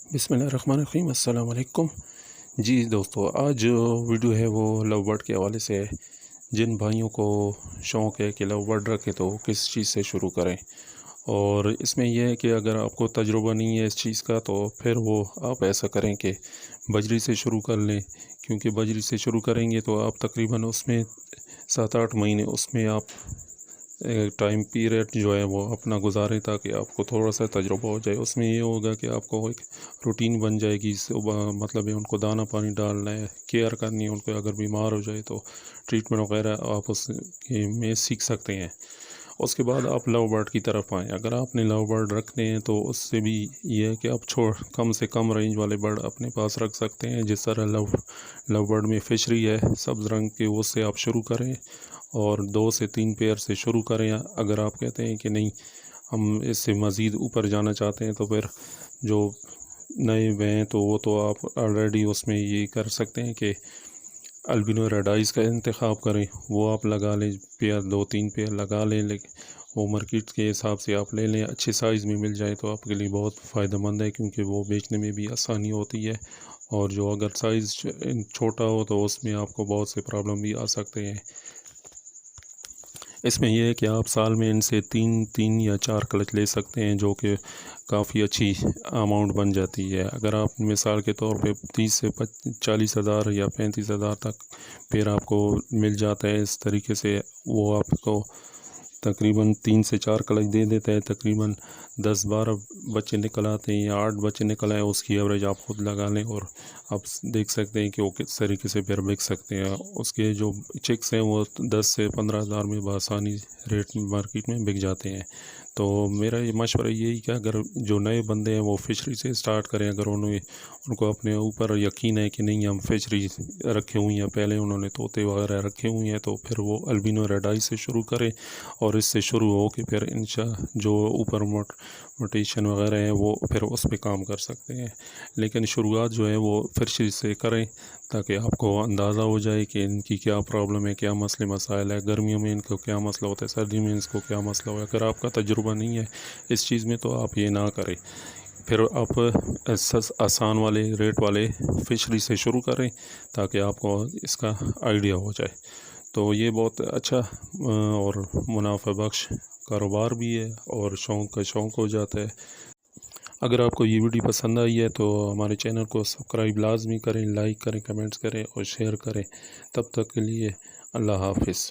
بسم اللہ الرحمن الرحیم، السلام علیکم جی دوستو، آج جو ویڈیو ہے وہ لو برڈ کے حوالے سے ہے۔ جن بھائیوں کو شوق ہے کہ لو برڈ رکھے تو کس چیز سے شروع کریں، اور اس میں یہ ہے کہ اگر آپ کو تجربہ نہیں ہے اس چیز کا تو پھر وہ آپ ایسا کریں کہ بجری سے شروع کر لیں، کیونکہ بجری سے شروع کریں گے تو آپ تقریباً اس میں 7-8 مہینے اس میں آپ ٹائم پیریڈ جو ہے وہ اپنا گزاریں تاکہ آپ کو تھوڑا سا تجربہ ہو جائے۔ اس میں یہ ہوگا کہ آپ کو ایک روٹین بن جائے گی، صبح مطلب ہے ان کو دانہ پانی ڈالنا ہے، کیئر کرنی ہے، ان کو اگر بیمار ہو جائے تو ٹریٹمنٹ وغیرہ آپ اس میں سیکھ سکتے ہیں۔ اس کے بعد آپ لو برڈ کی طرف آئیں۔ اگر آپ نے لو برڈ رکھتے ہیں تو اس سے بھی یہ ہے کہ آپ کم سے کم رینج والے برڈ اپنے پاس رکھ سکتے ہیں۔ جس طرح لو برڈ میں فشری ہے سبز رنگ کے، اس سے آپ شروع کریں اور 2 سے 3 پیئر سے شروع کریں۔ اگر آپ کہتے ہیں کہ نہیں ہم اس سے مزید اوپر جانا چاہتے ہیں تو پھر جو نئے ہیں تو وہ تو آپ آلریڈی اس میں یہ کر سکتے ہیں کہ البینو ریڈائز کا انتخاب کریں، وہ آپ لگا لیں، 2-3 پیئر لگا لیں، لیکن وہ مارکیٹ کے حساب سے آپ لے لیں، اچھے سائز میں مل جائے تو آپ کے لیے بہت فائدہ مند ہے، کیونکہ وہ بیچنے میں بھی آسانی ہوتی ہے، اور جو اگر سائز چھوٹا ہو تو اس میں آپ کو بہت سے پرابلم بھی آ سکتے ہیں۔ اس میں یہ ہے کہ آپ سال میں ان سے 3 یا 4 کلچ لے سکتے ہیں، جو کہ کافی اچھی اماؤنٹ بن جاتی ہے۔ اگر آپ مثال کے طور پہ 30 سے 40 ہزار یا 35 ہزار تک پھر آپ کو مل جاتا ہے، اس طریقے سے وہ آپ کو تقریباً 3 سے 4 کلچ دے دیتا ہے، تقریباً 10-12 بچے نکل آتے ہیں یا 8 بچے نکل آئے، اس کی ایوریج آپ خود لگا لیں اور آپ دیکھ سکتے ہیں کہ وہ کس طریقے سے پھر بک سکتے ہیں۔ اس کے جو چکس ہیں وہ 10 سے 15 ہزار میں بآسانی ریٹ میں مارکیٹ میں بک جاتے ہیں۔ تو میرا یہ مشورہ یہی کہ اگر جو نئے بندے ہیں وہ فشری سے سٹارٹ کریں، اگر ان کو اپنے اوپر یقین ہے کہ نہیں ہم فشری رکھے ہوئی ہیں، پہلے انہوں نے طوطے وغیرہ رکھے ہوئے ہیں، تو پھر وہ البینو ریڈائی سے شروع کریں، اور اس سے شروع ہو کہ پھر جو اوپر موٹیشن وغیرہ ہیں وہ پھر اس پہ کام کر سکتے ہیں۔ لیکن شروعات جو ہے وہ فشری سے کریں تاکہ آپ کو اندازہ ہو جائے کہ ان کی کیا پرابلم ہے، کیا مسئلے مسائل ہے، گرمیوں میں ان کو کیا مسئلہ ہوتا ہے، سردی میں اس کو کیا مسئلہ ہو ہے۔ اگر آپ کا تجربہ نہیں ہے اس چیز میں تو آپ یہ نہ کریں، پھر آپ آسان والے ریٹ والے فشری سے شروع کریں تاکہ آپ کو اس کا آئیڈیا ہو جائے۔ تو یہ بہت اچھا اور منافع بخش کاروبار بھی ہے، اور شوق کا شوق ہو جاتا ہے۔ اگر آپ کو یہ ویڈیو پسند آئی ہے تو ہمارے چینل کو سبسکرائب لازمی کریں، لائک کریں، کمنٹس کریں اور شیئر کریں۔ تب تک کے لیے اللہ حافظ۔